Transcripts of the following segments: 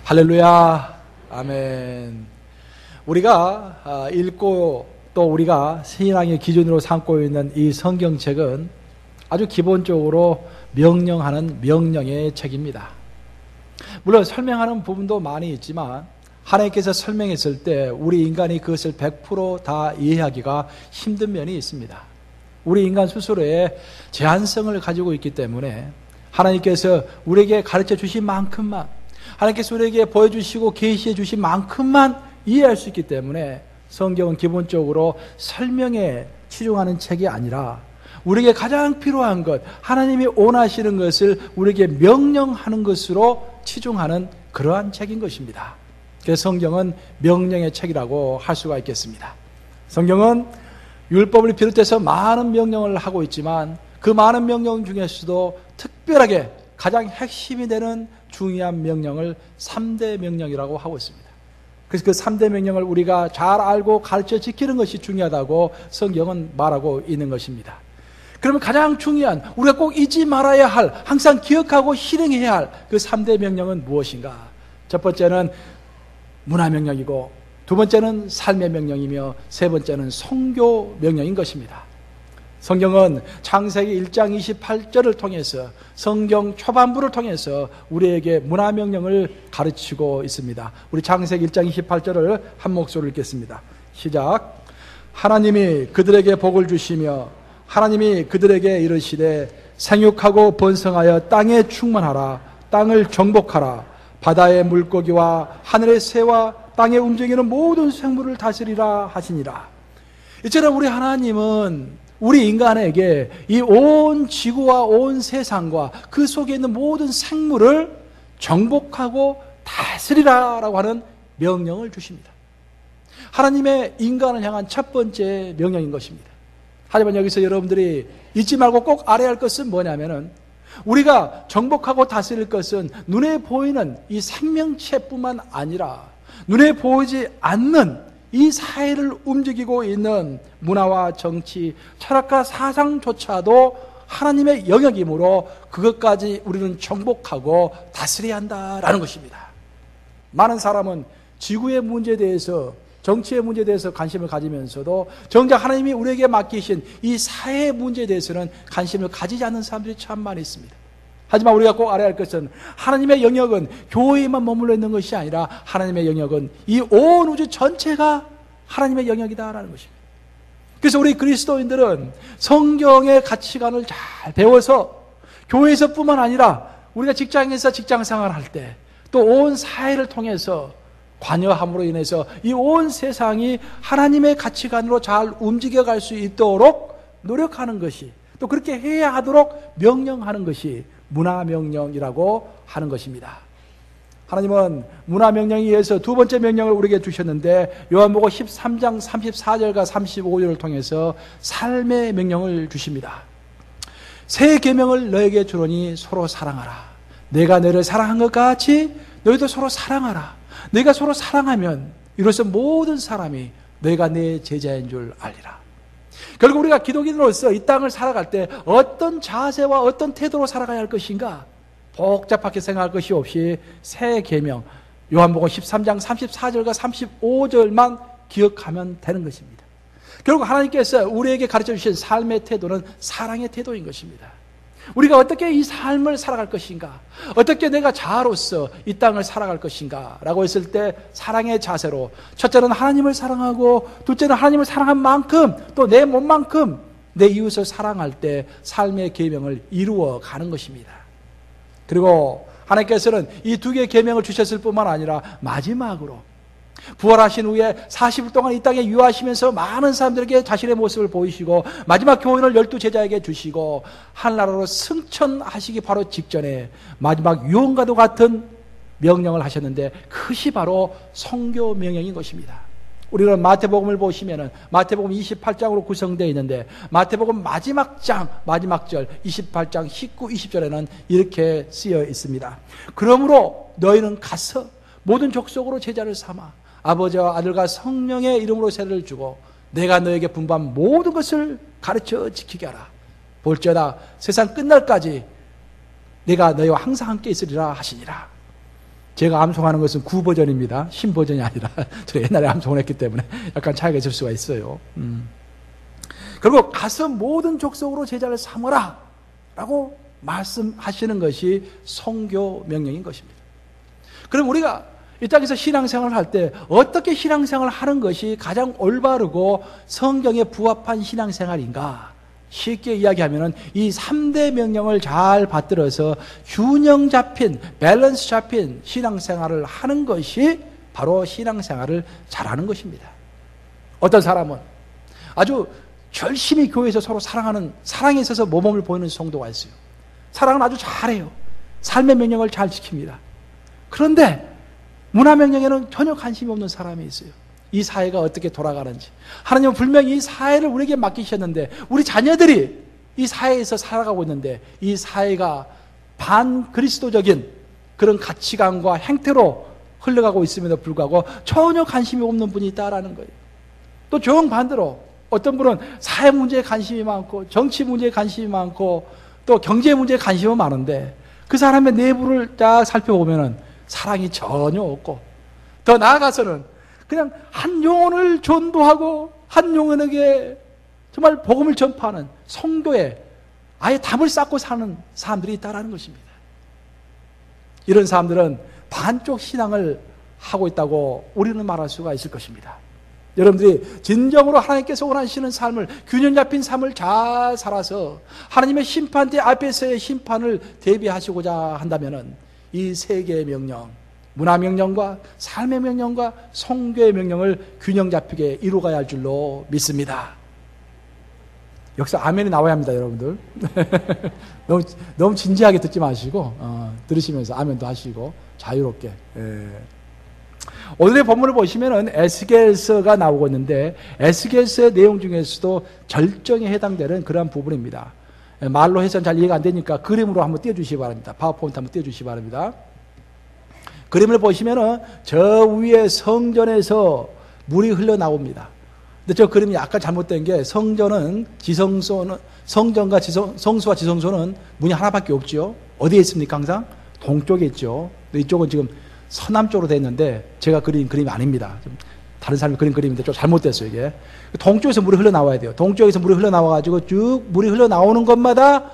할렐루야. 아멘. 우리가 읽고 또 우리가 신앙의 기준으로 삼고 있는 이 성경책은 아주 기본적으로 명령하는 명령의 책입니다. 물론 설명하는 부분도 많이 있지만 하나님께서 설명했을 때 우리 인간이 그것을 100% 다 이해하기가 힘든 면이 있습니다. 우리 인간 스스로의 제한성을 가지고 있기 때문에 하나님께서 우리에게 가르쳐 주신 만큼만, 하나님께서 우리에게 보여주시고 계시해 주신 만큼만 이해할 수 있기 때문에 성경은 기본적으로 설명에 치중하는 책이 아니라 우리에게 가장 필요한 것, 하나님이 원하시는 것을 우리에게 명령하는 것으로 치중하는 그러한 책인 것입니다. 그래서 성경은 명령의 책이라고 할 수가 있겠습니다. 성경은 율법을 비롯해서 많은 명령을 하고 있지만 그 많은 명령 중에서도 특별하게 가장 핵심이 되는 중요한 명령을 3대 명령이라고 하고 있습니다. 그래서 그 3대 명령을 우리가 잘 알고 가르쳐 지키는 것이 중요하다고 성경은 말하고 있는 것입니다. 그러면 가장 중요한, 우리가 꼭 잊지 말아야 할, 항상 기억하고 실행해야 할 그 3대 명령은 무엇인가? 첫 번째는 문화명령이고, 두 번째는 삶의 명령이며, 세 번째는 성교 명령인 것입니다. 성경은 창세기 1장 28절을 통해서, 성경 초반부를 통해서 우리에게 문화명령을 가르치고 있습니다. 우리 창세기 1장 28절을 한 목소리로 읽겠습니다. 시작. 하나님이 그들에게 복을 주시며 하나님이 그들에게 이르시되 생육하고 번성하여 땅에 충만하라. 땅을 정복하라. 바다의 물고기와 하늘의 새와 땅에 움직이는 모든 생물을 다스리라 하시니라. 이처럼 우리 하나님은 우리 인간에게 이 온 지구와 온 세상과 그 속에 있는 모든 생물을 정복하고 다스리라라고 하는 명령을 주십니다. 하나님의 인간을 향한 첫 번째 명령인 것입니다. 하지만 여기서 여러분들이 잊지 말고 꼭 알아야 할 것은 뭐냐면은, 우리가 정복하고 다스릴 것은 눈에 보이는 이 생명체뿐만 아니라 눈에 보이지 않는 이 사회를 움직이고 있는 문화와 정치, 철학과 사상조차도 하나님의 영역이므로 그것까지 우리는 정복하고 다스려야 한다라는 것입니다. 많은 사람은 지구의 문제에 대해서, 정치의 문제에 대해서 관심을 가지면서도 정작 하나님이 우리에게 맡기신 이 사회의 문제에 대해서는 관심을 가지지 않는 사람들이 참 많이 있습니다. 하지만 우리가 꼭 알아야 할 것은 하나님의 영역은 교회에만 머물러 있는 것이 아니라 하나님의 영역은 이 온 우주 전체가 하나님의 영역이다라는 것입니다. 그래서 우리 그리스도인들은 성경의 가치관을 잘 배워서 교회에서뿐만 아니라 우리가 직장에서 직장생활을 할 때 또 온 사회를 통해서 관여함으로 인해서 이 온 세상이 하나님의 가치관으로 잘 움직여갈 수 있도록 노력하는 것이, 또 그렇게 해야 하도록 명령하는 것이 문화명령이라고 하는 것입니다. 하나님은 문화명령에 의해서 두 번째 명령을 우리에게 주셨는데, 요한복음 13장 34절과 35절을 통해서 삶의 명령을 주십니다. 새 계명을 너에게 주노니 서로 사랑하라. 내가 너를 사랑한 것 같이 너희도 서로 사랑하라. 너희가 서로 사랑하면 이로써 모든 사람이 너희가 내 제자인 줄 알리라. 결국 우리가 기독인으로서 이 땅을 살아갈 때 어떤 자세와 어떤 태도로 살아가야 할 것인가, 복잡하게 생각할 것이 없이 새 계명, 요한복음 13장 34절과 35절만 기억하면 되는 것입니다. 결국 하나님께서 우리에게 가르쳐 주신 삶의 태도는 사랑의 태도인 것입니다. 우리가 어떻게 이 삶을 살아갈 것인가, 어떻게 내가 자아로서 이 땅을 살아갈 것인가 라고 했을 때 사랑의 자세로, 첫째는 하나님을 사랑하고, 둘째는 하나님을 사랑한 만큼 또 내 몸만큼 내 이웃을 사랑할 때 삶의 계명을 이루어 가는 것입니다. 그리고 하나님께서는 이 두 개의 계명을 주셨을 뿐만 아니라 마지막으로 부활하신 후에 40일 동안 이 땅에 유하시면서 많은 사람들에게 자신의 모습을 보이시고 마지막 교훈을 12제자에게 주시고 하늘나라로 승천하시기 바로 직전에 마지막 유언과도 같은 명령을 하셨는데, 그것이 바로 성교 명령인 것입니다. 우리는 마태복음을 보시면은 마태복음 28장으로 구성되어 있는데, 마태복음 마지막 장, 마지막 절 28장 19, 20절에는 이렇게 쓰여 있습니다. 그러므로 너희는 가서 모든 족속으로 제자를 삼아 아버지와 아들과 성령의 이름으로 세례를 주고 내가 너에게 분부한 모든 것을 가르쳐 지키게 하라. 볼지어다 세상 끝날까지 내가 너희와 항상 함께 있으리라 하시니라. 제가 암송하는 것은 구버전입니다. 신버전이 아니라 저 옛날에 암송을 했기 때문에 약간 차이가 있을 수가 있어요. 그리고 가서 모든 족속으로 제자를 삼으라 라고 말씀하시는 것이 선교 명령인 것입니다. 그럼 우리가 이 땅에서 신앙생활을 할 때 어떻게 신앙생활을 하는 것이 가장 올바르고 성경에 부합한 신앙생활인가? 쉽게 이야기하면 이 3대 명령을 잘 받들어서 균형 잡힌, 밸런스 잡힌 신앙생활을 하는 것이 바로 신앙생활을 잘하는 것입니다. 어떤 사람은 아주 열심히 교회에서 서로 사랑하는, 사랑에 있어서 모범을 보이는 성도가 있어요. 사랑은 아주 잘해요. 삶의 명령을 잘 지킵니다. 그런데 문화 명령에는 전혀 관심이 없는 사람이 있어요. 이 사회가 어떻게 돌아가는지. 하나님은 분명히 이 사회를 우리에게 맡기셨는데 우리 자녀들이 이 사회에서 살아가고 있는데 이 사회가 반그리스도적인 그런 가치관과 행태로 흘러가고 있음에도 불구하고 전혀 관심이 없는 분이 있다라는 거예요. 또 정반대로 어떤 분은 사회 문제에 관심이 많고 정치 문제에 관심이 많고 또 경제 문제에 관심이 많은데 그 사람의 내부를 딱 살펴보면 사랑이 전혀 없고 더 나아가서는 그냥 한 영혼을 전도하고 한 영혼에게 정말 복음을 전파하는 성도에 아예 담을 쌓고 사는 사람들이 있다는 것입니다. 이런 사람들은 반쪽 신앙을 하고 있다고 우리는 말할 수가 있을 것입니다. 여러분들이 진정으로 하나님께서 원하시는 삶을, 균형 잡힌 삶을 잘 살아서 하나님의 심판대 앞에서의 심판을 대비하시고자 한다면 이 세 개의 명령, 문화 명령과 삶의 명령과 성교의 명령을 균형 잡히게 이루어가야 할 줄로 믿습니다. 여기서 아멘이 나와야 합니다, 여러분들. 너무 진지하게 듣지 마시고 들으시면서 아멘도 하시고 자유롭게. 오늘의 본문을 보시면은 에스겔서가 나오고 있는데 에스겔서의 내용 중에서도 절정에 해당되는 그러한 부분입니다. 말로 해서는 잘 이해가 안 되니까 그림으로 한번 띄워주시기 바랍니다. 파워포인트 한번 띄워주시기 바랍니다. 그림을 보시면은 저 위에 성전에서 물이 흘러나옵니다. 근데 저 그림이 약간 잘못된 게 성전은 성전과 성수와 지성소는 문이 하나밖에 없죠. 어디에 있습니까? 항상 동쪽에 있죠. 근데 이쪽은 지금 서남쪽으로 되어 있는데 제가 그린 그림이 아닙니다. 좀 다른 사람이 그린 그림인데 좀 잘못됐어요, 이게. 동쪽에서 물이 흘러나와야 돼요. 동쪽에서 물이 흘러나와가지고 쭉 물이 흘러나오는 것마다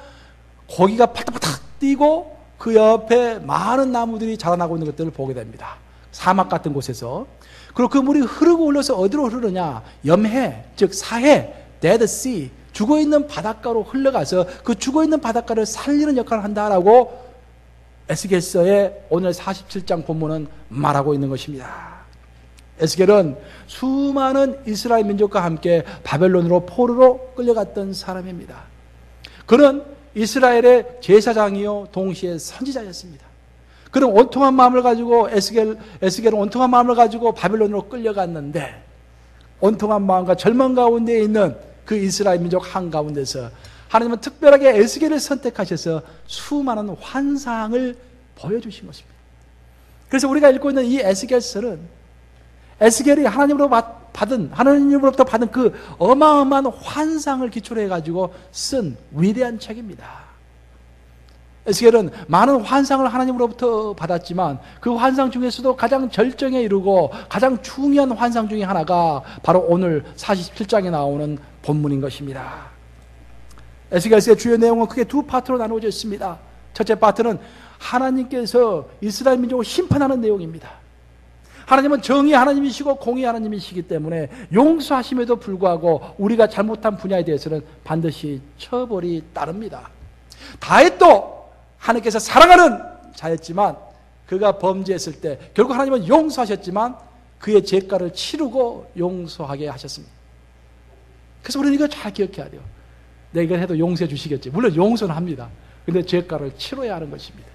고기가 팔딱팔딱 뛰고 그 옆에 많은 나무들이 자라나고 있는 것들을 보게 됩니다. 사막 같은 곳에서. 그리고 그 물이 흐르고 흘러서 어디로 흐르느냐? 염해, 즉 사해, Dead Sea, 죽어있는 바닷가로 흘러가서 그 죽어있는 바닷가를 살리는 역할을 한다라고 에스겔서의 오늘 47장 본문은 말하고 있는 것입니다. 에스겔은 수많은 이스라엘 민족과 함께 바벨론으로 포로로 끌려갔던 사람입니다. 그는 이스라엘의 제사장이요 동시에 선지자였습니다. 그는 온통한 마음을 가지고 에스겔은 온통한 마음을 가지고 바벨론으로 끌려갔는데 온통한 마음과 절망 가운데 있는 그 이스라엘 민족 한가운데서 하나님은 특별하게 에스겔을 선택하셔서 수많은 환상을 보여주신 것입니다. 그래서 우리가 읽고 있는 이 에스겔서는 에스겔이 하나님으로부터 받은 그 어마어마한 환상을 기초로 해가지고 쓴 위대한 책입니다. 에스겔은 많은 환상을 하나님으로부터 받았지만 그 환상 중에서도 가장 절정에 이르고 가장 중요한 환상 중에 하나가 바로 오늘 47장에 나오는 본문인 것입니다. 에스겔서의 주요 내용은 크게 두 파트로 나누어져 있습니다. 첫째 파트는 하나님께서 이스라엘 민족을 심판하는 내용입니다. 하나님은 정의 하나님이시고 공의 하나님이시기 때문에 용서하심에도 불구하고 우리가 잘못한 분야에 대해서는 반드시 처벌이 따릅니다. 다윗도 하나님께서 사랑하는 자였지만 그가 범죄했을 때 결국 하나님은 용서하셨지만 그의 죄가를 치르고 용서하게 하셨습니다. 그래서 우리는 이걸 잘 기억해야 돼요. 내가 이걸 해도 용서해 주시겠지. 물론 용서는 합니다. 근데 죄가를 치러야 하는 것입니다.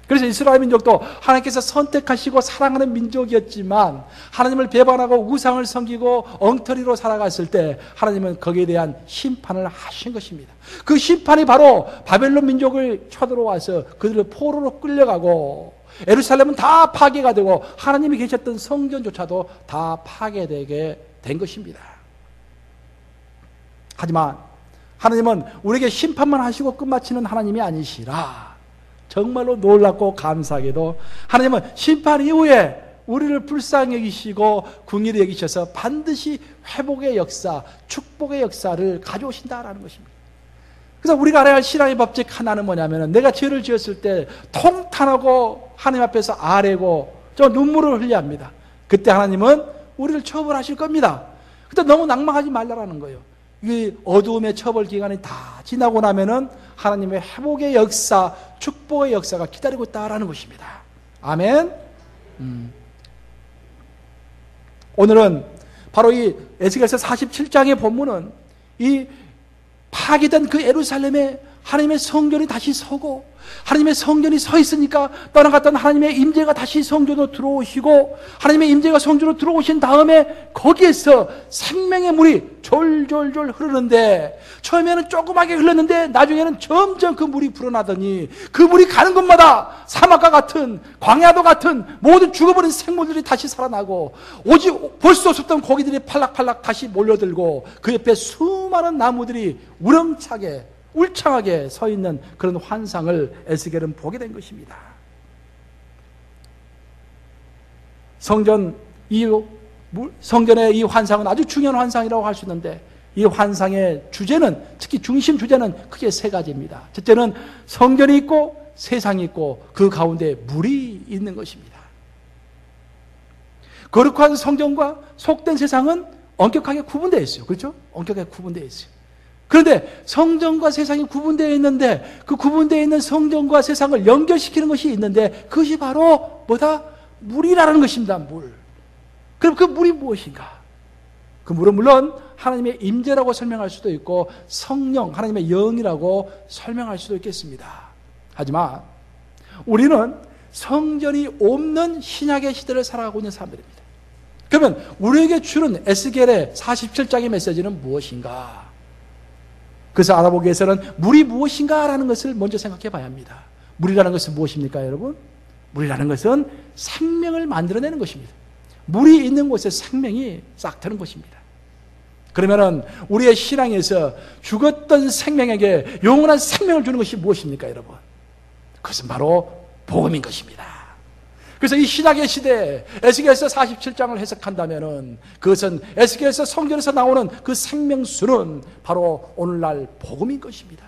그래서 이스라엘 민족도 하나님께서 선택하시고 사랑하는 민족이었지만 하나님을 배반하고 우상을 섬기고 엉터리로 살아갔을 때 하나님은 거기에 대한 심판을 하신 것입니다. 그 심판이 바로 바벨론 민족을 쳐들어와서 그들을 포로로 끌려가고 예루살렘은 다 파괴가 되고 하나님이 계셨던 성전조차도 다 파괴되게 된 것입니다. 하지만 하나님은 우리에게 심판만 하시고 끝마치는 하나님이 아니시라 정말로 놀랍고 감사하게도 하나님은 심판 이후에 우리를 불쌍히 여기시고 긍휼히 여기셔서 반드시 회복의 역사, 축복의 역사를 가져오신다라는 것입니다. 그래서 우리가 알아야 할 신앙의 법칙 하나는 뭐냐면, 내가 죄를 지었을 때 통탄하고 하나님 앞에서 아뢰고 저 눈물을 흘려야 합니다. 그때 하나님은 우리를 처벌하실 겁니다. 그때 너무 낭망하지 말라라는 거예요. 이 어두움의 처벌 기간이 다 지나고 나면은 하나님의 회복의 역사, 축복의 역사가 기다리고 있다라는 것입니다. 아멘. 오늘은 바로 이 에스겔서 47장의 본문은 이 파괴된 그 예루살렘에 하나님의 성전이 다시 서고, 하나님의 성전이 서 있으니까 떠나갔던 하나님의 임재가 다시 성전으로 들어오시고, 하나님의 임재가 성전으로 들어오신 다음에 거기에서 생명의 물이 졸졸졸 흐르는데, 처음에는 조그맣게 흘렀는데 나중에는 점점 그 물이 불어나더니 그 물이 가는 곳마다 사막과 같은, 광야도 같은 모든 죽어버린 생물들이 다시 살아나고, 오직 볼 수 없었던 고기들이 팔락팔락 다시 몰려들고, 그 옆에 수많은 나무들이 우렁차게 울창하게 서 있는 그런 환상을 에스겔은 보게 된 것입니다. 성전의 이 환상은 아주 중요한 환상이라고 할 수 있는데, 이 환상의 주제는, 특히 중심 주제는 크게 세 가지입니다. 첫째는 성전이 있고 세상이 있고 그 가운데 물이 있는 것입니다. 거룩한 성전과 속된 세상은 엄격하게 구분되어 있어요. 그렇죠? 엄격하게 구분되어 있어요. 그런데 성전과 세상이 구분되어 있는데, 그 구분되어 있는 성전과 세상을 연결시키는 것이 있는데, 그것이 바로 뭐다? 물이라는 것입니다. 물. 그럼 그 물이 무엇인가? 그 물은 물론 하나님의 임재라고 설명할 수도 있고, 성령, 하나님의 영이라고 설명할 수도 있겠습니다. 하지만 우리는 성전이 없는 신약의 시대를 살아가고 있는 사람들입니다. 그러면 우리에게 주는 에스겔의 47장의 메시지는 무엇인가? 그래서 알아보기 위해서는 물이 무엇인가라는 것을 먼저 생각해 봐야 합니다. 물이라는 것은 무엇입니까, 여러분? 물이라는 것은 생명을 만들어내는 것입니다. 물이 있는 곳에 생명이 싹 트는 것입니다. 그러면은 우리의 신앙에서 죽었던 생명에게 영원한 생명을 주는 것이 무엇입니까, 여러분? 그것은 바로 복음인 것입니다. 그래서 이 신약의 시대에 에스겔서 47장을 해석한다면은, 그것은 에스겔서 성전에서 나오는 그 생명수는 바로 오늘날 복음인 것입니다.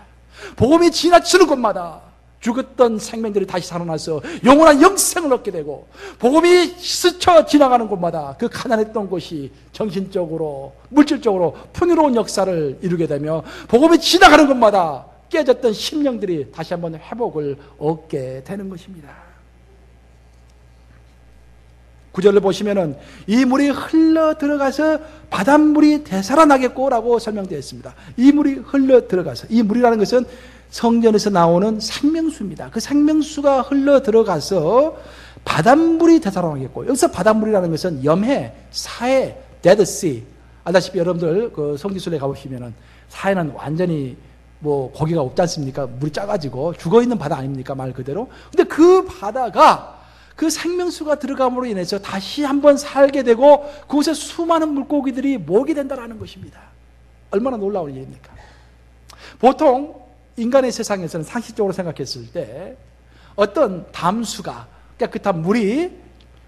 복음이 지나치는 곳마다 죽었던 생명들이 다시 살아나서 영원한 영생을 얻게 되고, 복음이 스쳐 지나가는 곳마다 그 가난했던 곳이 정신적으로, 물질적으로 풍요로운 역사를 이루게 되며, 복음이 지나가는 곳마다 깨졌던 심령들이 다시 한번 회복을 얻게 되는 것입니다. 9절을 보시면은 이 물이 흘러 들어가서 바닷물이 되살아나겠고 라고 설명되어 있습니다. 이 물이 흘러 들어가서, 이 물이라는 것은 성전에서 나오는 생명수입니다. 그 생명수가 흘러 들어가서 바닷물이 되살아나겠고, 여기서 바닷물이라는 것은 염해, 사해, 데드씨, 알다시피 여러분들 그 성지순례 가보시면은 사해는 완전히 뭐 고기가 없지 않습니까? 물이 짜가지고 죽어있는 바다 아닙니까, 말 그대로. 근데 그 바다가 그 생명수가 들어감으로 인해서 다시 한번 살게 되고, 그곳에 수많은 물고기들이 모이게 된다는 것입니다. 얼마나 놀라운 일입니까? 보통 인간의 세상에서는 상식적으로 생각했을 때 어떤 담수가, 깨끗한 물이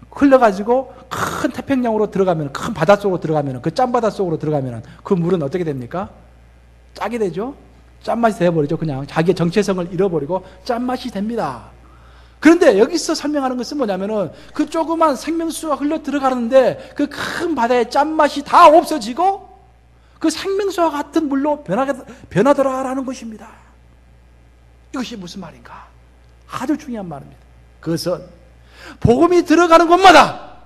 흘러가지고 큰 태평양으로 들어가면, 큰 바다 속으로 들어가면, 그 짠바다 속으로 들어가면 그 물은 어떻게 됩니까? 짜게 되죠? 짠맛이 되어버리죠. 그냥 자기의 정체성을 잃어버리고 짠맛이 됩니다. 그런데 여기서 설명하는 것은 뭐냐면은, 그 조그만 생명수가 흘러 들어가는데 그 큰 바다의 짠맛이 다 없어지고 그 생명수와 같은 물로 변하더라라는 것입니다. 이것이 무슨 말인가? 아주 중요한 말입니다. 그것은 복음이 들어가는 곳마다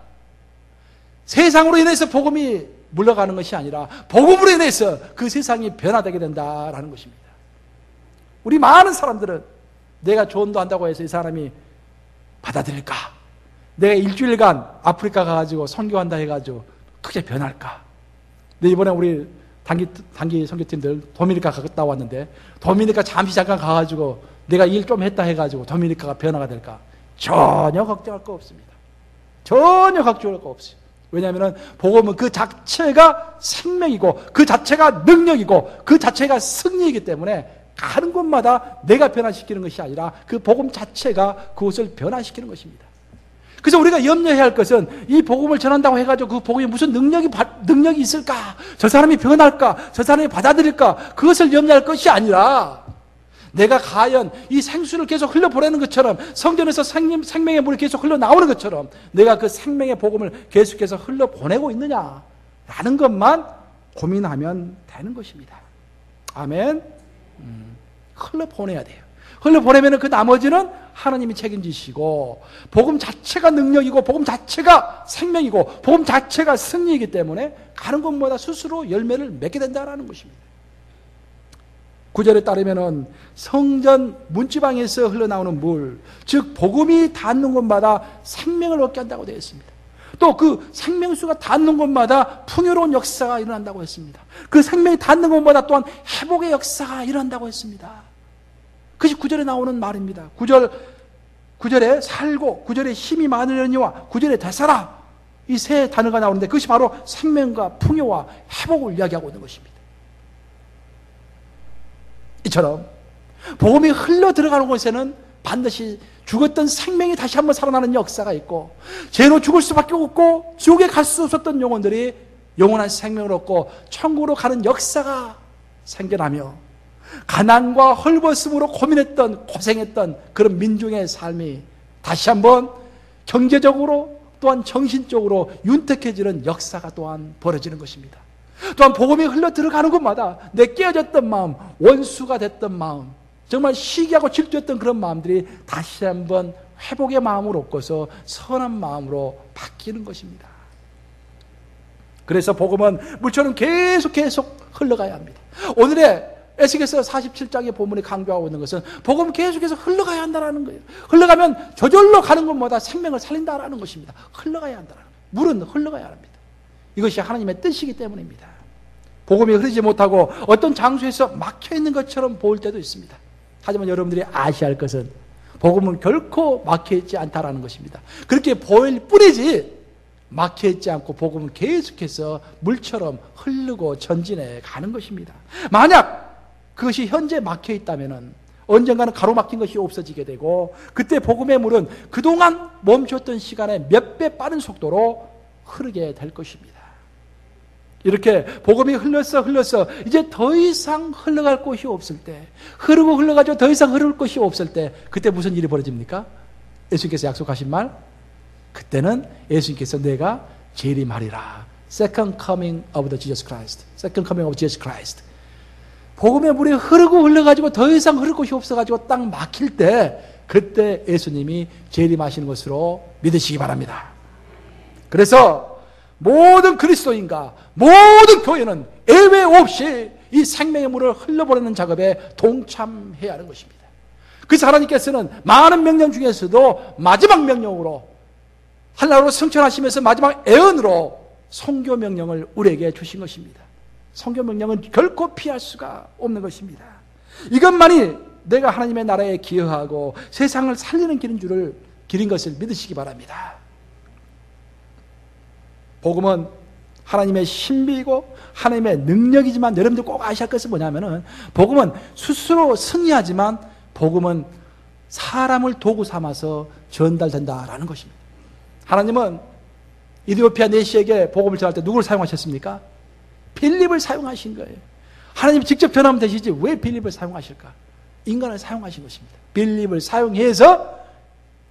세상으로 인해서 복음이 물러가는 것이 아니라 복음으로 인해서 그 세상이 변화되게 된다라는 것입니다. 우리 많은 사람들은 내가 조언도 한다고 해서 이 사람이 받아들일까? 내가 일주일간 아프리카 가가지고 선교한다 해가지고 크게 변할까? 근데 이번에 우리 단기 선교팀들 도미니카 갔다 왔는데, 도미니카 잠시 잠깐 가가지고 내가 일 좀 했다 해가지고 도미니카가 변화가 될까? 전혀 걱정할 거 없습니다. 전혀 걱정할 거 없어요. 왜냐하면 복음은 그 자체가 생명이고 그 자체가 능력이고 그 자체가 승리이기 때문에 가는 곳마다 내가 변화시키는 것이 아니라 그 복음 자체가 그것을 변화시키는 것입니다. 그래서 우리가 염려해야 할 것은 이 복음을 전한다고 해가지고 그 복음이 무슨 능력이 있을까? 저 사람이 변할까? 저 사람이 받아들일까? 그것을 염려할 것이 아니라 내가 과연 이 생수를 계속 흘려보내는 것처럼 성전에서 생명의 물이 계속 흘러나오는 것처럼 내가 그 생명의 복음을 계속해서 흘려보내고 있느냐라는 것만 고민하면 되는 것입니다. 아멘. 흘러보내야 돼요. 흘러보내면 그 나머지는 하나님이 책임지시고 복음 자체가 능력이고 복음 자체가 생명이고 복음 자체가 승리이기 때문에 가는 곳마다 스스로 열매를 맺게 된다는 것입니다. 9절에 따르면 성전 문지방에서 흘러나오는 물, 즉 복음이 닿는 곳마다 생명을 얻게 한다고 되어 있습니다. 또 그 생명수가 닿는 곳마다 풍요로운 역사가 일어난다고 했습니다. 그 생명이 닿는 곳마다 또한 회복의 역사가 일어난다고 했습니다. 그것이 9절에 나오는 말입니다. 9절에 살고 9절에 힘이 많으려니와 9절에 되살아, 이 세 단어가 나오는데 그것이 바로 생명과 풍요와 회복을 이야기하고 있는 것입니다. 이처럼 복음이 흘러 들어가는 곳에는 반드시 죽었던 생명이 다시 한번 살아나는 역사가 있고, 죄로 죽을 수밖에 없고 지옥에 갈 수 없었던 영혼들이 영원한 생명을 얻고 천국으로 가는 역사가 생겨나며, 가난과 헐벗음으로 고생했던 그런 민중의 삶이 다시 한번 경제적으로 또한 정신적으로 윤택해지는 역사가 또한 벌어지는 것입니다. 또한 복음이 흘러 들어가는 곳마다 내 깨어졌던 마음, 원수가 됐던 마음, 정말 시기하고 질투했던 그런 마음들이 다시 한번 회복의 마음으로 엎고서 선한 마음으로 바뀌는 것입니다. 그래서 복음은 물처럼 계속 흘러가야 합니다. 오늘의 에스겔서 47장의 본문이 강조하고 있는 것은 복음은 계속해서 흘러가야 한다는 거예요. 흘러가면 저절로 가는 곳마다 생명을 살린다는 것입니다. 흘러가야 한다는 거예요. 물은 흘러가야 합니다. 이것이 하나님의 뜻이기 때문입니다. 복음이 흐르지 못하고 어떤 장소에서 막혀있는 것처럼 보일 때도 있습니다. 하지만 여러분들이 아셔야 할 것은 복음은 결코 막혀있지 않다라는 것입니다. 그렇게 보일 뿐이지 막혀있지 않고 복음은 계속해서 물처럼 흐르고 전진해 가는 것입니다. 만약 그것이 현재 막혀있다면 언젠가는 가로막힌 것이 없어지게 되고, 그때 복음의 물은 그동안 멈췄던 시간에 몇 배 빠른 속도로 흐르게 될 것입니다. 이렇게 복음이 흘러서 이제 더 이상 흘러갈 곳이 없을 때, 흐르고 흘러가지고 더 이상 흐를 곳이 없을 때, 그때 무슨 일이 벌어집니까? 예수님께서 약속하신 말, 그때는 예수님께서 내가 재림하리라. Second coming of the Jesus Christ. Second coming of Jesus Christ. 복음의 물이 흐르고 흘러가지고 더 이상 흐를 곳이 없어가지고 딱 막힐 때, 그때 예수님이 재림하시는 것으로 믿으시기 바랍니다. 그래서 모든 그리스도인과 모든 교회는 예외 없이 이 생명의 물을 흘려보내는 작업에 동참해야 하는 것입니다. 그래서 하나님께서는 많은 명령 중에서도 마지막 명령으로 하나로 성천하시면서 마지막 애언으로 선교 명령을 우리에게 주신 것입니다. 선교 명령은 결코 피할 수가 없는 것입니다. 이것만이 내가 하나님의 나라에 기여하고 세상을 살리는 길인 것을 믿으시기 바랍니다. 복음은 하나님의 신비이고 하나님의 능력이지만, 여러분들 꼭 아셔야 할 것은 뭐냐면은, 복음은 스스로 승리하지만 복음은 사람을 도구 삼아서 전달된다라는 것입니다. 하나님은 이디오피아 내시에게 복음을 전할 때 누구를 사용하셨습니까? 빌립을 사용하신 거예요. 하나님이 직접 전하면 되시지 왜 빌립을 사용하실까? 인간을 사용하신 것입니다. 빌립을 사용해서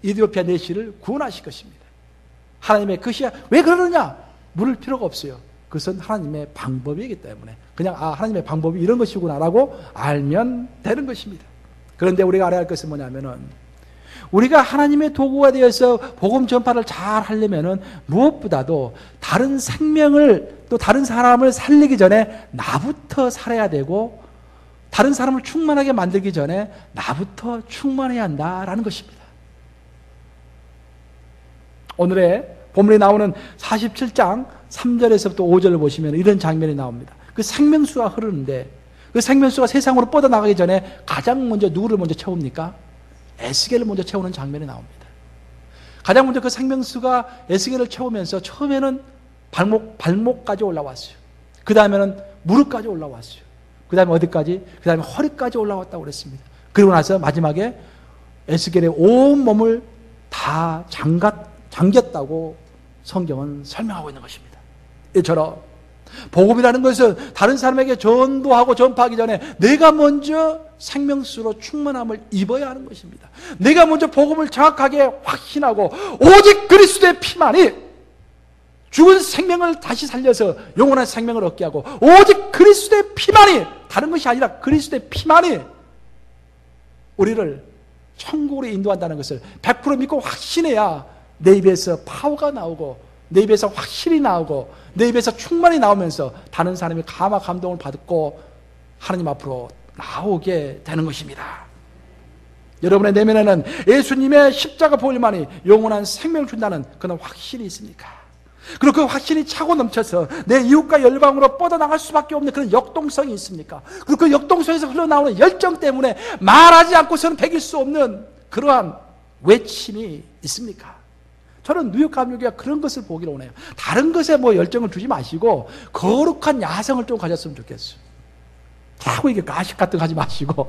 이디오피아 내시를 구원하실 것입니다. 하나님의 그것이 왜 그러느냐? 물을 필요가 없어요. 그것은 하나님의 방법이기 때문에 그냥 하나님의 방법이 이런 것이구나라고 알면 되는 것입니다. 그런데 우리가 알아야 할 것은 뭐냐면은, 우리가 하나님의 도구가 되어서 복음 전파를 잘 하려면은 무엇보다도 다른 생명을, 또 다른 사람을 살리기 전에 나부터 살아야 되고, 다른 사람을 충만하게 만들기 전에 나부터 충만해야 한다라는 것입니다. 오늘의 본문에 나오는 47장 3절에서부터 5절을 보시면 이런 장면이 나옵니다. 그 생명수가 흐르는데, 그 생명수가 세상으로 뻗어나가기 전에 가장 먼저 누구를 먼저 채웁니까? 에스겔을 먼저 채우는 장면이 나옵니다. 가장 먼저 그 생명수가 에스겔을 채우면서 처음에는 발목까지 올라왔어요. 그 다음에는 무릎까지 올라왔어요. 그 다음에 어디까지? 그 다음에 허리까지 올라왔다고 그랬습니다. 그리고 나서 마지막에 에스겔의 온 몸을 다 잠겼다고 성경은 설명하고 있는 것입니다. 이처럼 복음이라는 것은 다른 사람에게 전도하고 전파하기 전에 내가 먼저 생명수로 충만함을 입어야 하는 것입니다. 내가 먼저 복음을 정확하게 확신하고 오직 그리스도의 피만이 죽은 생명을 다시 살려서 영원한 생명을 얻게 하고 오직 그리스도의 피만이, 다른 것이 아니라 그리스도의 피만이 우리를 천국으로 인도한다는 것을 100% 믿고 확신해야 내 입에서 파워가 나오고 내 입에서 확실히 나오고 내 입에서 충만히 나오면서 다른 사람이 감화 감동을 받고 하나님 앞으로 나오게 되는 것입니다. 여러분의 내면에는 예수님의 십자가 보혈만이 영원한 생명을 준다는 그런 확신이 있습니까? 그리고 그 확신이 차고 넘쳐서 내 이웃과 열방으로 뻗어나갈 수밖에 없는 그런 역동성이 있습니까? 그리고 그 역동성에서 흘러나오는 열정 때문에 말하지 않고서는 배길 수 없는 그러한 외침이 있습니까? 저는 뉴욕 감독이가 그런 것을 보기를 원해요. 다른 것에 뭐 열정을 두지 마시고 거룩한 야성을 좀 가졌으면 좋겠어요. 자꾸 이게 가식 같은 거 하지 마시고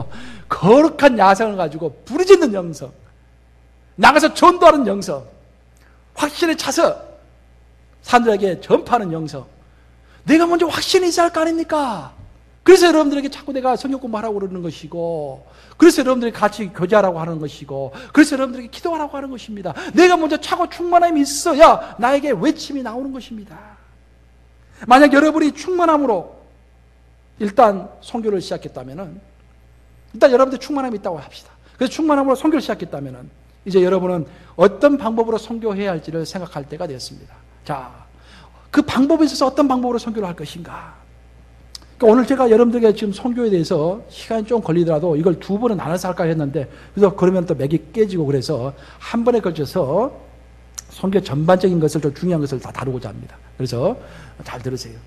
거룩한 야성을 가지고 부르짖는 영성, 나가서 전도하는 영성, 확신에 차서 사람들에게 전파하는 영성, 내가 먼저 확신이 있어야 할 거 아닙니까? 그래서 여러분들에게 자꾸 내가 성경 공부하라고 그러는 것이고, 그래서 여러분들이 같이 교제하라고 하는 것이고, 그래서 여러분들에게 기도하라고 하는 것입니다. 내가 먼저 차고 충만함이 있어야 나에게 외침이 나오는 것입니다. 만약 여러분이 충만함으로 일단 선교를 시작했다면은, 일단 여러분들 충만함이 있다고 합시다. 그래서 충만함으로 선교를 시작했다면은 이제 여러분은 어떤 방법으로 선교해야 할지를 생각할 때가 되었습니다. 자, 그 방법에 있어서 어떤 방법으로 선교를 할 것인가? 그러니까 오늘 제가 여러분들에게 지금 선교에 대해서 시간이 좀 걸리더라도 이걸 두 번은 나눠서 할까 했는데, 그래서 그러면 또 맥이 깨지고 그래서 한 번에 걸쳐서 선교 전반적인 것을, 좀 중요한 것을 다 다루고자 합니다. 그래서 잘 들으세요.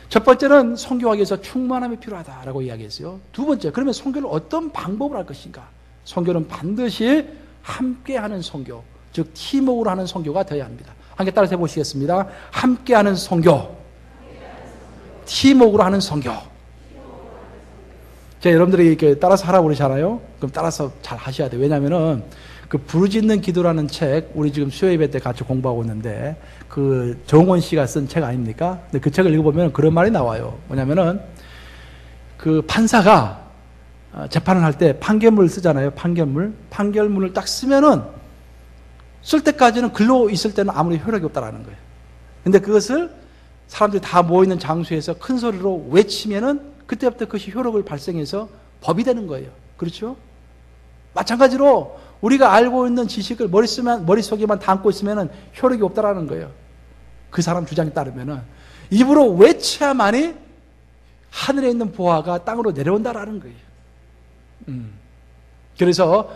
첫 번째는 선교하기 위해서 충만함이 필요하다라고 이야기했어요. 두 번째, 그러면 선교를 어떤 방법으로 할 것인가? 선교는 반드시 함께하는 선교, 즉 팀워크로 하는 선교가 되어야 합니다. 함께 따라서 해보시겠습니다. 함께하는 선교, 팀워크로 하는 선교. 제가 여러분들이 이렇게 따라서 하라고 그러잖아요. 그럼 따라서 잘 하셔야 돼요. 왜냐하면은 그 부르짖는 기도라는 책, 우리 지금 수요 예배 때 같이 공부하고 있는데 그 정원 씨가 쓴 책 아닙니까? 근데 그 책을 읽어보면 그런 말이 나와요. 뭐냐면은 그 판사가 재판을 할 때 판결문을 쓰잖아요. 판결문을 딱 쓰면은 쓸 때까지는 글로 있을 때는 아무리 효력이 없다라는 거예요. 근데 그것을 사람들이 다 모이는 장소에서 큰 소리로 외치면은 그때부터 그것이 효력을 발생해서 법이 되는 거예요. 그렇죠? 마찬가지로 우리가 알고 있는 지식을 머릿속에만 담고 있으면은 효력이 없다라는 거예요. 그 사람 주장에 따르면은 입으로 외쳐야만이 하늘에 있는 보화가 땅으로 내려온다라는 거예요. 그래서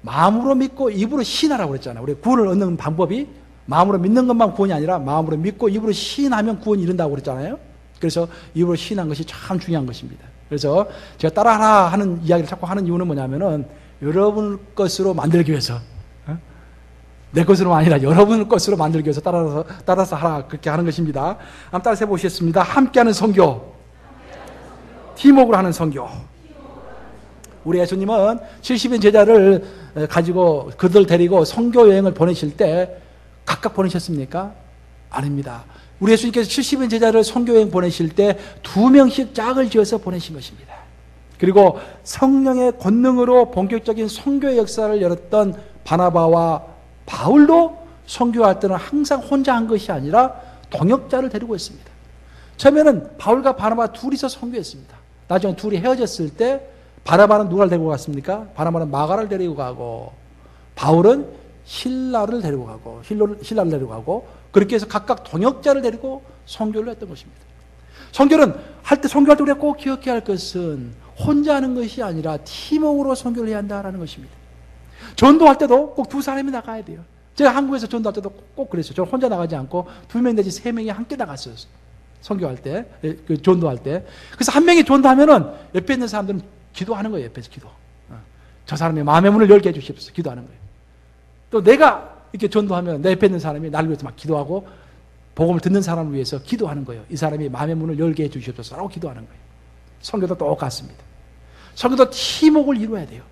마음으로 믿고 입으로 시인하라고 그랬잖아요. 우리 구원을 얻는 방법이 마음으로 믿는 것만 구원이 아니라 마음으로 믿고 입으로 시인하면 구원이 이른다고 그랬잖아요. 그래서 입으로 시인한 것이 참 중요한 것입니다. 그래서 제가 따라하라 하는 이야기를 자꾸 하는 이유는 뭐냐면은 여러분 것으로 만들기 위해서, 내 것으로 아니라 여러분 것으로 만들기 위해서 따라서 하라, 그렇게 하는 것입니다. 한번 따라서 해보시겠습니다. 함께하는 선교, 팀워크로 하는 선교. 우리 예수님은 70인 제자를 가지고 그들 데리고 선교 여행을 보내실 때 각각 보내셨습니까? 아닙니다. 우리 예수님께서 70인 제자를 선교 여행 보내실 때 2명씩 짝을 지어서 보내신 것입니다. 그리고 성령의 권능으로 본격적인 선교의 역사를 열었던 바나바와 바울도 선교할 때는 항상 혼자 한 것이 아니라 동역자를 데리고 했습니다. 처음에는 바울과 바나바 둘이서 선교했습니다. 나중에 둘이 헤어졌을 때 바나바는 누가를 데리고 갔습니까? 바나바는 마가를 데리고 가고 바울은 신라를 데리고 가고 그렇게 해서 각각 동역자를 데리고 선교를 했던 것입니다. 선교는 선교할 때 우리가 꼭 기억해야 할 것은 혼자 하는 것이 아니라 팀워크로 선교를 해야 한다는 것입니다. 전도할 때도 꼭 두 사람이 나가야 돼요. 제가 한국에서 전도할 때도 꼭 그랬어요. 저는 혼자 나가지 않고 2명 내지 3명이 함께 나갔어요. 선교할 때, 전도할 때. 그래서 한 명이 전도하면은 옆에 있는 사람들은 기도하는 거예요. 옆에서 기도. 저 사람이 마음의 문을 열게 해주십시오. 기도하는 거예요. 또 내가 이렇게 전도하면 내 옆에 있는 사람이 나를 위해서 막 기도하고 복음을 듣는 사람을 위해서 기도하는 거예요. 이 사람이 마음의 문을 열게 해주십시오라고 기도하는 거예요. 선교도 똑같습니다. 선교도 팀워크를 이루어야 돼요.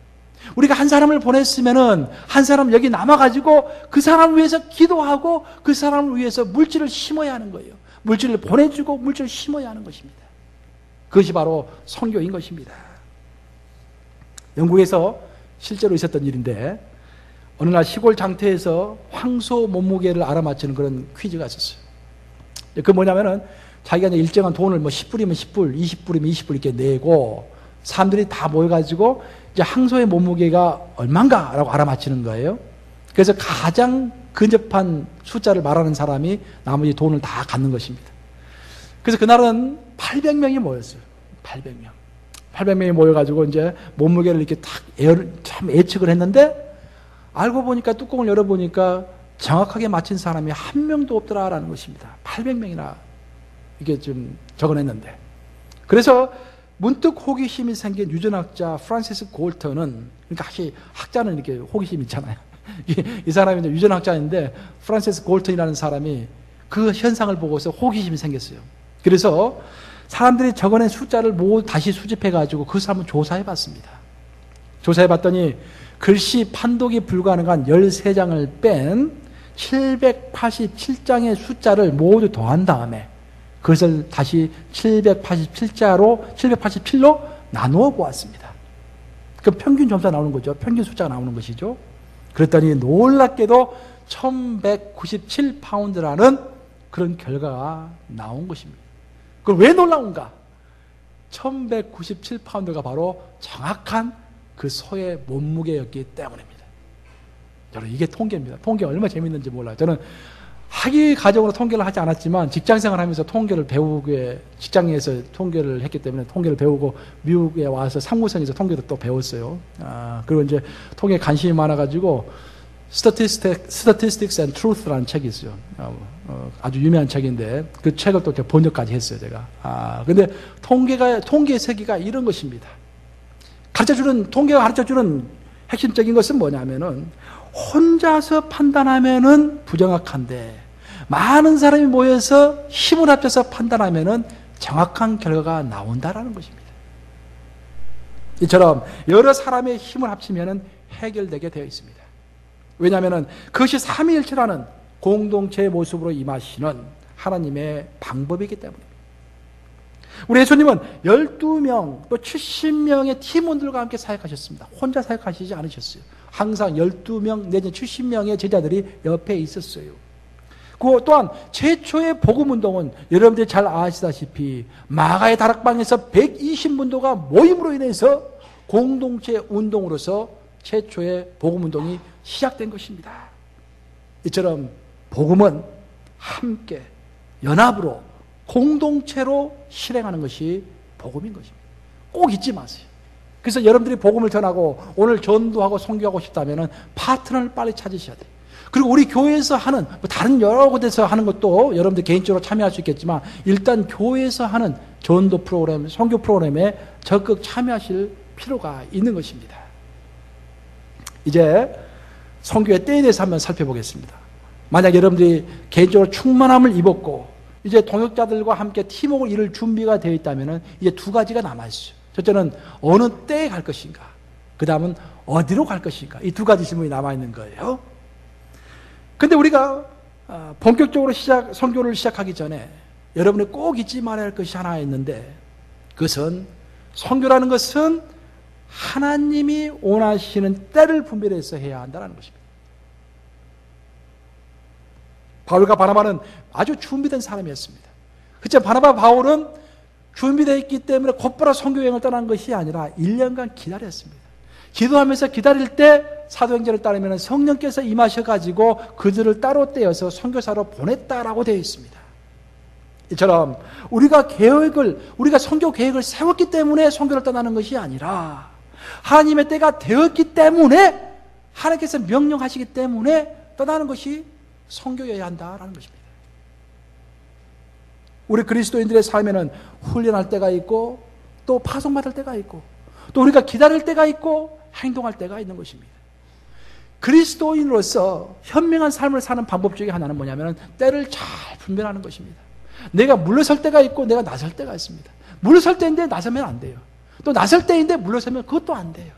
우리가 한 사람을 보냈으면은 한 사람 여기 남아가지고 그 사람을 위해서 기도하고 그 사람을 위해서 물질을 심어야 하는 거예요. 물질을 보내주고 물질을 심어야 하는 것입니다. 그것이 바로 선교인 것입니다. 영국에서 실제로 있었던 일인데 어느 날 시골 장터에서 황소 몸무게를 알아맞히는 그런 퀴즈가 있었어요. 그 뭐냐면은 자기가 이제 일정한 돈을 뭐 10불이면 10불, 20불이면 20불 이렇게 내고 사람들이 다 모여가지고 이제 황소의 몸무게가 얼만가라고 알아맞히는 거예요. 그래서 가장 근접한 숫자를 말하는 사람이 나머지 돈을 다 갖는 것입니다. 그래서 그날은 800명이 모였어요. 800명. 800명이 모여가지고 이제 몸무게를 이렇게 참 예측을 했는데 알고 보니까 뚜껑을 열어보니까 정확하게 맞힌 사람이 한 명도 없더라라는 것입니다. 800명이나 이게 좀 적어냈는데. 그래서 문득 호기심이 생긴 유전학자 프란시스 골턴은, 그러니까 학자는 이렇게 호기심 있잖아요. 이 사람이 이제 유전학자인데 프란시스 골턴이라는 사람이 그 현상을 보고서 호기심이 생겼어요. 그래서 사람들이 적어낸 숫자를 모두 다시 수집해가지고 그 사람을 조사해봤습니다. 조사해봤더니 글씨 판독이 불가능한 13장을 뺀 787장의 숫자를 모두 더한 다음에 그것을 다시 787로 나누어 보았습니다. 그 평균 점수가 나오는 거죠. 평균 숫자가 나오는 것이죠. 그랬더니 놀랍게도 1197파운드라는 그런 결과가 나온 것입니다. 그럼 왜 놀라운가? 1197파운드가 바로 정확한 그 소의 몸무게였기 때문입니다. 여러분, 이게 통계입니다. 통계 얼마나 재밌는지 몰라요. 저는 학위 과정으로 통계를 하지 않았지만 직장생활 하면서 통계를 배우게, 직장에서 통계를 했기 때문에 통계를 배우고 미국에 와서 상무성에서 통계도 또 배웠어요. 그리고 이제 통계에 관심이 많아가지고 Statistics and Truth라는 책이 있어요. 아주 유명한 책인데 그 책을 또 번역까지 했어요, 제가. 근데 통계의 세계가 이런 것입니다. 통계가 가르쳐주는 핵심적인 것은 뭐냐면은 혼자서 판단하면은 부정확한데 많은 사람이 모여서 힘을 합쳐서 판단하면은 정확한 결과가 나온다라는 것입니다. 이처럼 여러 사람의 힘을 합치면은 해결되게 되어 있습니다. 왜냐하면은 그것이 삼위일체라는 공동체의 모습으로 임하시는 하나님의 방법이기 때문입니다. 우리 예수님은 12명 또 70명의 팀원들과 함께 사역하셨습니다. 혼자 사역하시지 않으셨어요. 항상 12명 내지 70명의 제자들이 옆에 있었어요. 그 또한 최초의 복음운동은 여러분들이 잘 아시다시피 마가의 다락방에서 120문도가 모임으로 인해서 공동체 운동으로서 최초의 복음운동이 시작된 것입니다. 이처럼 복음은 함께 연합으로 공동체로 실행하는 것이 복음인 것입니다. 꼭 잊지 마세요. 그래서 여러분들이 복음을 전하고 오늘 전도하고 선교하고 싶다면 파트너를 빨리 찾으셔야 돼요. 그리고 우리 교회에서 하는 다른 여러 곳에서 하는 것도 여러분들 개인적으로 참여할 수 있겠지만 일단 교회에서 하는 전도 프로그램, 선교 프로그램에 적극 참여하실 필요가 있는 것입니다. 이제 선교의 때에 대해서 한번 살펴보겠습니다. 만약 여러분들이 개인적으로 충만함을 입었고 이제 동역자들과 함께 팀워크를 이룰 준비가 되어 있다면 이제 두 가지가 남아있어요. 첫째는 어느 때에 갈 것인가, 그 다음은 어디로 갈 것인가, 이 두 가지 질문이 남아있는 거예요. 근데 우리가 본격적으로 선교를 시작하기 전에 여러분이 꼭 잊지 말아야 할 것이 하나 있는데 그것은 선교라는 것은 하나님이 원하시는 때를 분별해서 해야 한다는 것입니다. 바울과 바나바는 아주 준비된 사람이었습니다. 그렇죠? 바나바 바울은 준비되어 있기 때문에 곧바로 선교 여행을 떠난 것이 아니라 1년간 기다렸습니다. 기도하면서 기다릴 때 사도행전을 따르면 성령께서 임하셔가지고 그들을 따로 떼어서 선교사로 보냈다라고 되어 있습니다. 이처럼 우리가 선교 계획을 세웠기 때문에 선교를 떠나는 것이 아니라 하나님의 때가 되었기 때문에 하나님께서 명령하시기 때문에 떠나는 것이 선교여야 한다라는 것입니다. 우리 그리스도인들의 삶에는 훈련할 때가 있고 또 파송받을 때가 있고 또 우리가 기다릴 때가 있고 행동할 때가 있는 것입니다. 그리스도인으로서 현명한 삶을 사는 방법 중에 하나는 뭐냐면 때를 잘 분별하는 것입니다. 내가 물러설 때가 있고 내가 나설 때가 있습니다. 물러설 때인데 나서면 안 돼요. 또 나설 때인데 물러서면 그것도 안 돼요.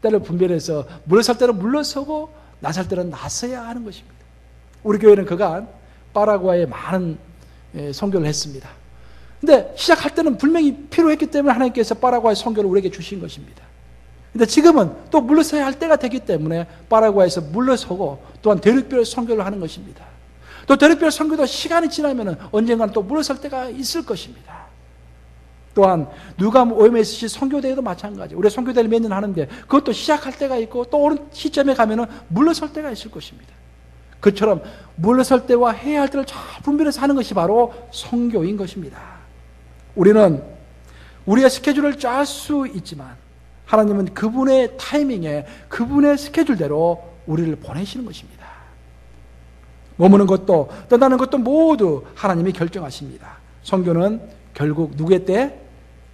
때를 분별해서 물러설 때는 물러서고 나설 때는 나서야 하는 것입니다. 우리 교회는 그간 파라과이에 많은 선교를 했습니다. 근데 시작할 때는 분명히 필요했기 때문에 하나님께서 파라과이 선교를 우리에게 주신 것입니다. 근데 지금은 또 물러서야 할 때가 되기 때문에 파라과이에서 물러서고 또한 대륙별 선교를 하는 것입니다. 또 대륙별 선교도 시간이 지나면 언젠가는 또 물러설 때가 있을 것입니다. 또한 누가 OMSC 선교대회도 마찬가지. 우리 선교대회를 매년 하는데 그것도 시작할 때가 있고 또 어느 시점에 가면은 물러설 때가 있을 것입니다. 그처럼 물러설 때와 해야 할 때를 잘 분별해서 하는 것이 바로 선교인 것입니다. 우리는 우리의 스케줄을 짤 수 있지만 하나님은 그분의 타이밍에 그분의 스케줄대로 우리를 보내시는 것입니다. 머무는 것도 떠나는 것도 모두 하나님이 결정하십니다. 선교는 결국 누구의 때?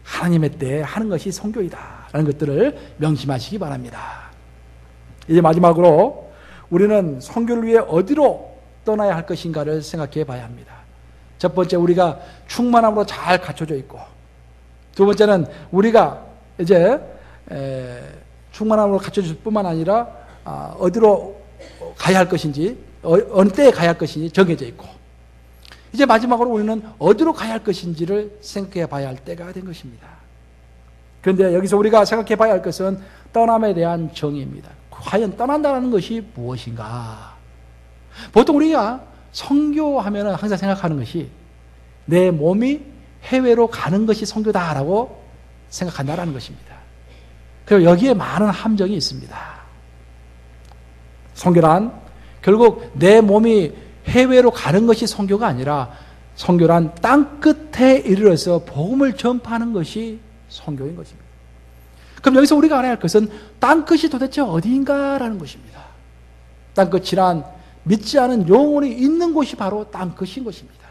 하나님의 때에 하는 것이 선교이다 라는 것들을 명심하시기 바랍니다. 이제 마지막으로 우리는 선교를 위해 어디로 떠나야 할 것인가를 생각해 봐야 합니다. 첫 번째, 우리가 충만함으로 잘 갖춰져 있고, 두 번째는 우리가 이제 충만함으로 갖춰질 뿐만 아니라 어디로 가야 할 것인지, 어느 때에 가야 할 것인지 정해져 있고, 이제 마지막으로 우리는 어디로 가야 할 것인지를 생각해 봐야 할 때가 된 것입니다. 그런데 여기서 우리가 생각해 봐야 할 것은 떠남에 대한 정의입니다. 과연 떠난다는 것이 무엇인가? 보통 우리가 선교하면 항상 생각하는 것이 내 몸이 해외로 가는 것이 선교다라고 생각한다라는 것입니다. 그리고 여기에 많은 함정이 있습니다. 선교란 결국 내 몸이 해외로 가는 것이 선교가 아니라 선교란 땅끝에 이르러서 복음을 전파하는 것이 선교인 것입니다. 그럼 여기서 우리가 알아야 할 것은 땅끝이 도대체 어디인가라는 것입니다. 땅끝이란 믿지 않은 영혼이 있는 곳이 바로 땅끝인 것입니다.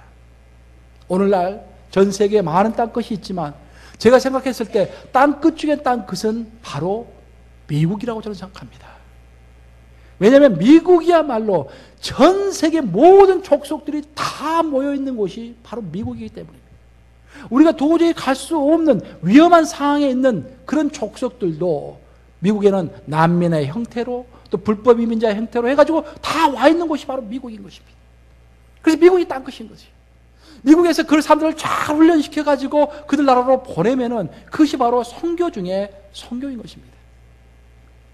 오늘날 전 세계에 많은 땅끝이 있지만 제가 생각했을 때 땅끝 중에 땅끝은 바로 미국이라고 저는 생각합니다. 왜냐하면 미국이야말로 전 세계 모든 족속들이 다 모여있는 곳이 바로 미국이기 때문입니다. 우리가 도저히 갈 수 없는 위험한 상황에 있는 그런 족속들도 미국에는 난민의 형태로 또 불법 이민자의 형태로 해가지고 다 와 있는 곳이 바로 미국인 것입니다. 그래서 미국이 땅끝인 거지. 미국에서 그 사람들을 잘 훈련시켜가지고 그들 나라로 보내면은 그것이 바로 선교 중에 선교인 것입니다.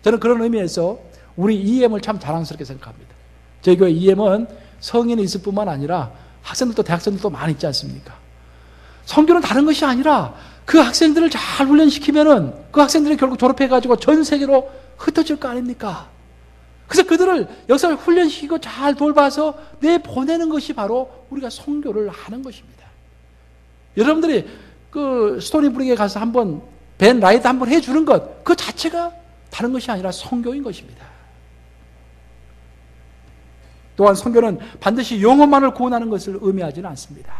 저는 그런 의미에서 우리 EM을 참 자랑스럽게 생각합니다. 저희 교회 EM은 성인이 있을 뿐만 아니라 학생들도 대학생들도 많이 있지 않습니까? 선교는 다른 것이 아니라 그 학생들을 잘 훈련시키면은 그 학생들이 결국 졸업해가지고 전 세계로 흩어질 거 아닙니까? 그래서 그들을 여기서 훈련시키고 잘 돌봐서 내보내는 것이 바로 우리가 선교를 하는 것입니다. 여러분들이 그 스토니브릭에 가서 한번 밴 라이드 한번 해주는 것, 그 자체가 다른 것이 아니라 선교인 것입니다. 또한 선교는 반드시 영혼만을 구원하는 것을 의미하지는 않습니다.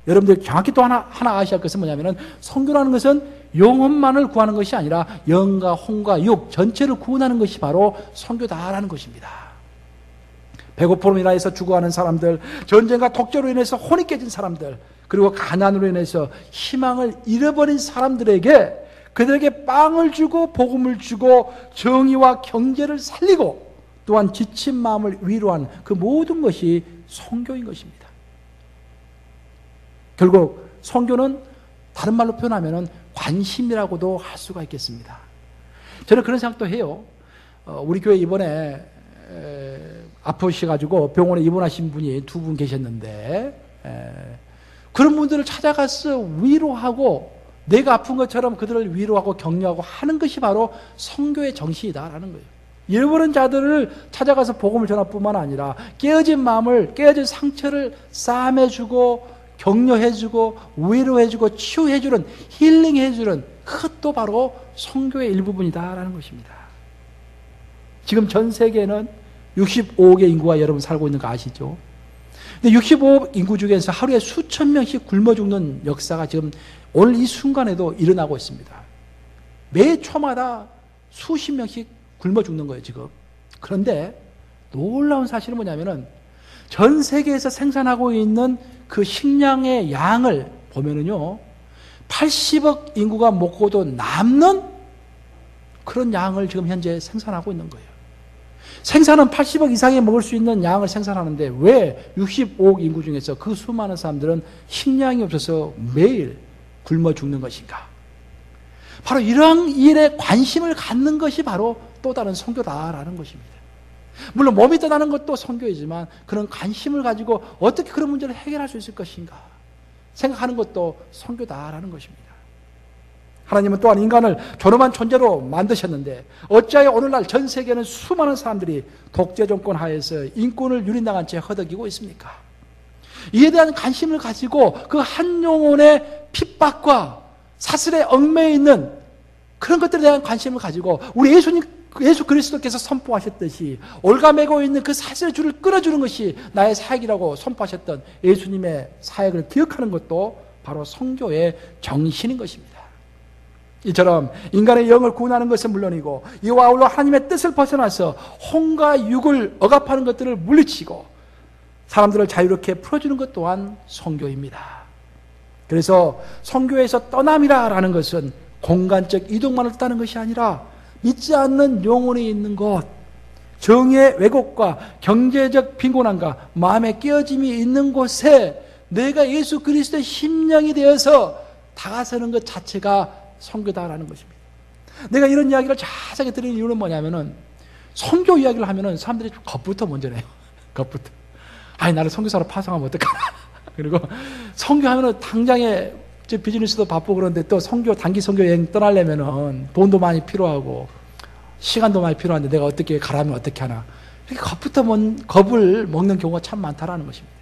여러분들 정확히 또 하나 아셔야 할 것은 뭐냐면은 선교라는 것은 영혼만을 구하는 것이 아니라 영과 혼과 육 전체를 구원하는 것이 바로 선교다라는 것입니다. 배고픔으로 인해서 죽어가는 사람들, 전쟁과 독재로 인해서 혼이 깨진 사람들, 그리고 가난으로 인해서 희망을 잃어버린 사람들에게 그들에게 빵을 주고 복음을 주고 정의와 경제를 살리고 또한 지친 마음을 위로한 그 모든 것이 선교인 것입니다. 결국 선교는 다른 말로 표현하면 관심이라고도 할 수가 있겠습니다. 저는 그런 생각도 해요. 우리 교회 이번에 아프셔가지고 병원에 입원하신 분이 2분 계셨는데 그런 분들을 찾아가서 위로하고 내가 아픈 것처럼 그들을 위로하고 격려하고 하는 것이 바로 선교의 정신이다라는 거예요. 잃어버린 자들을 찾아가서 복음을 전할 뿐만 아니라 깨어진 마음을, 깨어진 상처를 싸매주고 격려해주고 위로해주고 치유해주는, 힐링해주는 그것도 바로 선교의 일부분이다라는 것입니다. 지금 전 세계에는 65억의 인구가 여러분 살고 있는 거 아시죠? 근데 65억 인구 중에서 하루에 수천 명씩 굶어 죽는 역사가 지금 오늘 이 순간에도 일어나고 있습니다. 매 초마다 수십 명씩 굶어 죽는 거예요, 지금. 그런데 놀라운 사실은 뭐냐면은 전 세계에서 생산하고 있는 그 식량의 양을 보면은요, 80억 인구가 먹고도 남는 그런 양을 지금 현재 생산하고 있는 거예요. 생산은 80억 이상이 먹을 수 있는 양을 생산하는데 왜 65억 인구 중에서 그 수많은 사람들은 식량이 없어서 매일 굶어 죽는 것인가? 바로 이러한 일에 관심을 갖는 것이 바로 또 다른 선교다라는 것입니다. 물론 몸이 떠나는 것도 선교이지만 그런 관심을 가지고 어떻게 그런 문제를 해결할 수 있을 것인가 생각하는 것도 선교다라는 것입니다. 하나님은 또한 인간을 존엄한 존재로 만드셨는데 어찌하여 오늘날 전 세계는 수많은 사람들이 독재 정권 하에서 인권을 유린당한 채 허덕이고 있습니까? 이에 대한 관심을 가지고 그 한 영혼의 핍박과 사슬에 얽매여 있는 그런 것들에 대한 관심을 가지고 우리 예수 그리스도께서 선포하셨듯이 올가매고 있는 그 사슬의 줄을 끊어주는 것이 나의 사역이라고 선포하셨던 예수님의 사역을 기억하는 것도 바로 선교의 정신인 것입니다. 이처럼 인간의 영을 구원하는 것은 물론이고 이와 아울러 하나님의 뜻을 벗어나서 혼과 육을 억압하는 것들을 물리치고 사람들을 자유롭게 풀어주는 것 또한 선교입니다. 그래서 선교에서 떠남이라는 것은 공간적 이동만을 뜻하는 것이 아니라 믿지 않는 영혼이 있는 곳, 정의 왜곡과 경제적 빈곤함과 마음의 깨어짐이 있는 곳에 내가 예수 그리스도의 심령이 되어서 다가서는 것 자체가 선교다라는 것입니다. 내가 이런 이야기를 자세하게 드리는 이유는 뭐냐면은 선교 이야기를 하면은 사람들이 겁부터 먼저 내요. 겁부터. 아니 나를 선교사로 파송하면 어떡하나. 그리고 선교하면은 당장에 비즈니스도 바쁘고 그런데 또 선교 단기 선교 여행 떠나려면은 돈도 많이 필요하고 시간도 많이 필요한데 내가 어떻게 가라면 어떻게 하나. 이렇게 겁을 먹는 경우가 참 많다라는 것입니다.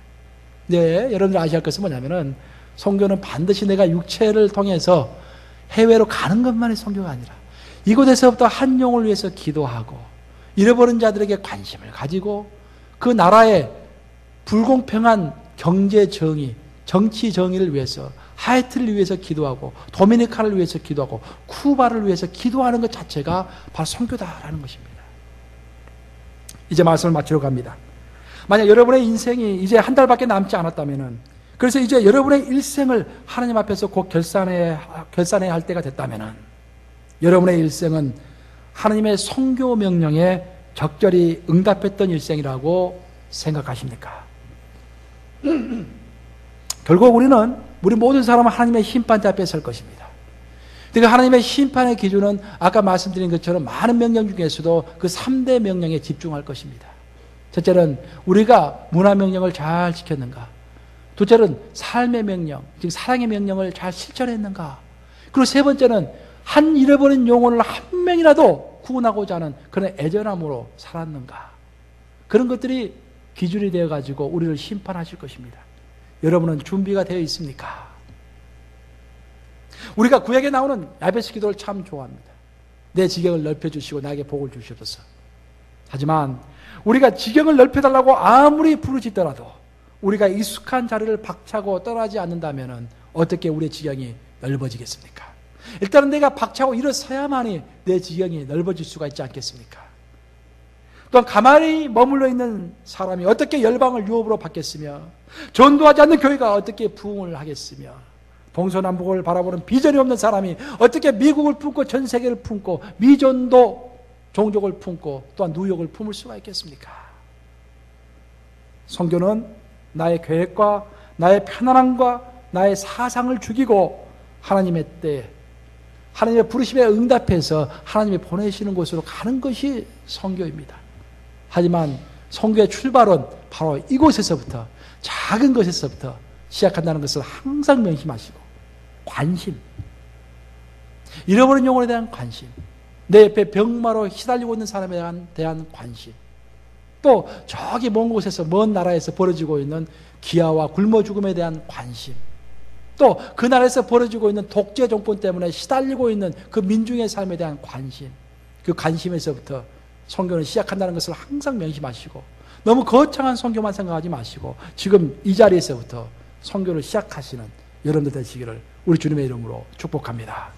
네, 여러분들 아셔야 할 것은 뭐냐면은 선교는 반드시 내가 육체를 통해서 해외로 가는 것만이 선교가 아니라 이곳에서부터 한 영혼을 위해서 기도하고 잃어버린 자들에게 관심을 가지고 그 나라의 불공평한 경제 정의, 정치 정의를 위해서 하이티를 위해서 기도하고 도미니카를 위해서 기도하고 쿠바를 위해서 기도하는 것 자체가 바로 선교다라는 것입니다. 이제 말씀을 마치려고 합니다. 만약 여러분의 인생이 이제 한 달밖에 남지 않았다면은 그래서 이제 여러분의 일생을 하나님 앞에서 곧 결산해야 할 때가 됐다면은 여러분의 일생은 하나님의 선교 명령에 적절히 응답했던 일생이라고 생각하십니까? 결국 우리 모든 사람은 하나님의 심판대 앞에 설 것입니다. 그러니까 하나님의 심판의 기준은 아까 말씀드린 것처럼 많은 명령 중에서도 그 3대 명령에 집중할 것입니다. 첫째는 우리가 문화 명령을 잘 지켰는가? 둘째는 삶의 명령, 즉 사랑의 명령을 잘 실천했는가? 그리고 세 번째는 한 잃어버린 영혼을 한 명이라도 구원하고자 하는 그런 애절함으로 살았는가? 그런 것들이 기준이 되어가지고 우리를 심판하실 것입니다. 여러분은 준비가 되어 있습니까? 우리가 구약에 나오는 야베스 기도를 참 좋아합니다. 내 지경을 넓혀주시고 나에게 복을 주시옵소서. 하지만 우리가 지경을 넓혀달라고 아무리 부르짖더라도 우리가 익숙한 자리를 박차고 떠나지 않는다면 어떻게 우리의 지경이 넓어지겠습니까? 일단은 내가 박차고 일어서야만이 내 지경이 넓어질 수가 있지 않겠습니까? 또한 가만히 머물러 있는 사람이 어떻게 열방을 유업으로 받겠으며 전도하지 않는 교회가 어떻게 부흥을 하겠으며 동서남북을 바라보는 비전이 없는 사람이 어떻게 미국을 품고 전 세계를 품고 미전도 종족을 품고 또한 누욕을 품을 수가 있겠습니까? 선교는 나의 계획과 나의 편안함과 나의 사상을 죽이고 하나님의 때에 하나님의 부르심에 응답해서 하나님이 보내시는 곳으로 가는 것이 선교입니다. 하지만 선교의 출발은 바로 이곳에서부터 작은 것에서부터 시작한다는 것을 항상 명심하시고 관심, 잃어버린 영혼에 대한 관심, 내 옆에 병마로 시달리고 있는 사람에 대한 관심, 또 저기 먼 곳에서 먼 나라에서 벌어지고 있는 기아와 굶어 죽음에 대한 관심, 또 그 나라에서 벌어지고 있는 독재 정권 때문에 시달리고 있는 그 민중의 삶에 대한 관심, 그 관심에서부터 선교는 시작한다는 것을 항상 명심하시고 너무 거창한 선교만 생각하지 마시고 지금 이 자리에서부터 선교를 시작하시는 여러분들 되시기를 우리 주님의 이름으로 축복합니다.